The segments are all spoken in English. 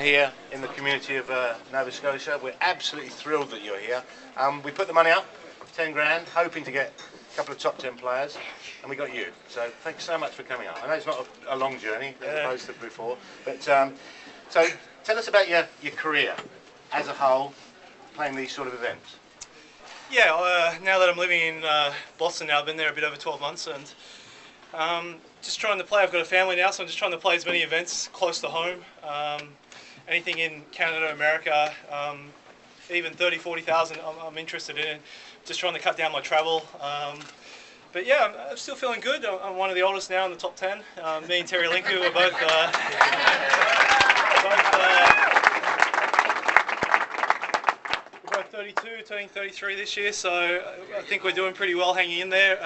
here in the community of Nova Scotia. We're absolutely thrilled that you're here. We put the money up, 10 grand, hoping to get a couple of top 10 players, and we got you. So thanks so much for coming up. I know it's not a long journey as opposed to before, but so tell us about your career as a whole, playing these sort of events. Yeah, now that I'm living in Boston now, I've been there a bit over 12 months, and just trying to play. I've got a family now, so I'm just trying to play as many events close to home. Anything in Canada, America, even 30, 40,000 I'm interested in. Just trying to cut down my travel. But yeah, I'm still feeling good. I'm one of the oldest now in the top 10. Me and Terry Linku are both we're both 32, turning 33 this year, so I think we're doing pretty well hanging in there.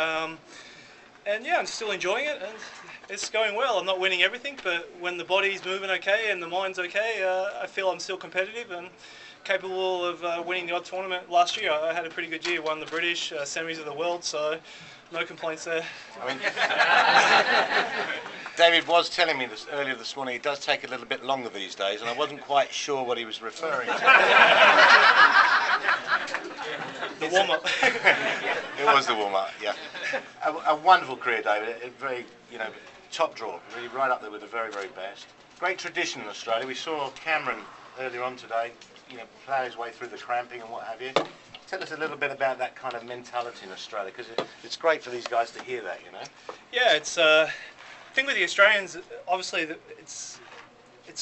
And yeah, I'm still enjoying it, and it's going well. I'm not winning everything, but when the body's moving okay and the mind's okay, I feel I'm still competitive and capable of winning the odd tournament. Last year I had a pretty good year, won the British semis of the world, so no complaints there. I mean, David was telling me earlier this morning it does take a little bit longer these days, and I wasn't quite sure what he was referring to. The warm-up. It was the warm-up, yeah. A wonderful career, David. A very, top draw, really right up there with the very, very best. Great tradition in Australia. We saw Cameron earlier on today, play his way through the cramping and what have you. Tell us a little bit about that kind of mentality in Australia, because it's great for these guys to hear that, Yeah, it's the thing with the Australians. Obviously, it's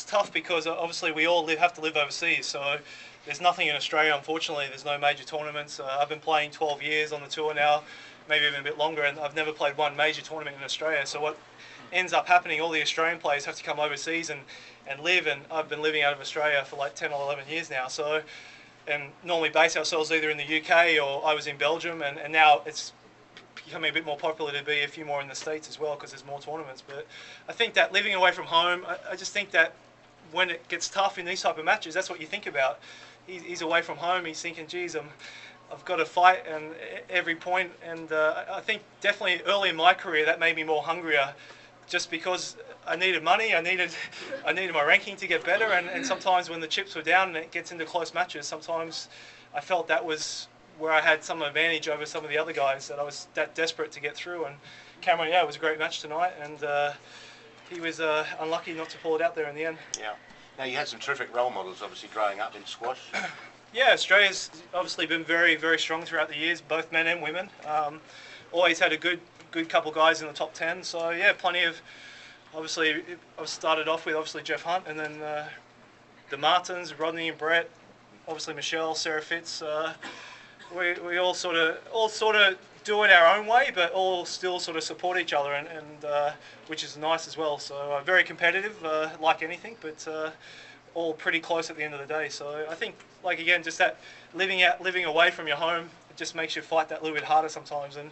tough because obviously we all have to live overseas. So there's nothing in Australia, unfortunately. There's no major tournaments. I've been playing 12 years on the tour now, maybe even a bit longer, and I've never played one major tournament in Australia. So what ends up happening, all the Australian players have to come overseas and live, and I've been living out of Australia for like 10 or 11 years now. So, and normally base ourselves either in the UK or I was in Belgium, and now it's becoming a bit more popular to be a few more in the States as well because there's more tournaments. But I think that living away from home, I just think that when it gets tough in these type of matches, that's what you think about. He's away from home, he's thinking, geez, I've got to fight and every point, and I think definitely early in my career that made me more hungrier, just because I needed money, I needed my ranking to get better, and sometimes when the chips were down and it gets into close matches, sometimes I felt that was where I had some advantage over some of the other guys, that I was that desperate to get through. And Cameron, yeah, it was a great match tonight, and he was unlucky not to pull it out there in the end. Yeah. Now, you had some terrific role models, obviously, growing up in squash. Yeah, Australia's obviously been very, very strong throughout the years, both men and women. Always had a good couple guys in the top 10. So yeah, plenty of. Obviously, I've started off with obviously Jeff Hunt, and then the Martins, Rodney and Brett. Obviously Michelle, Sarah Fitz. We all sort of do it our own way, but all still sort of support each other, and which is nice as well. So very competitive, like anything, but all pretty close at the end of the day. So I think, like again, just that living away from your home, it just makes you fight that little bit harder sometimes. And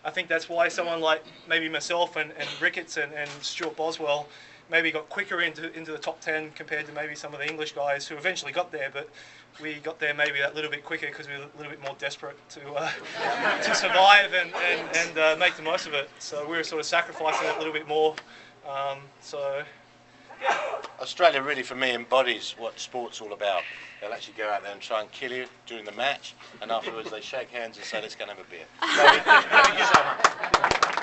I think that's why someone like maybe myself and Ricketts and Stuart Boswell maybe got quicker into the top 10 compared to maybe some of the English guys who eventually got there, but we got there maybe that little bit quicker because we were a little bit more desperate to survive and make the most of it. So we were sort of sacrificing it a little bit more. So yeah. Australia really, for me, embodies what sport's all about. They'll actually go out there and try and kill you during the match, and afterwards they shake hands and say, let's go and have a beer. Thank you so much.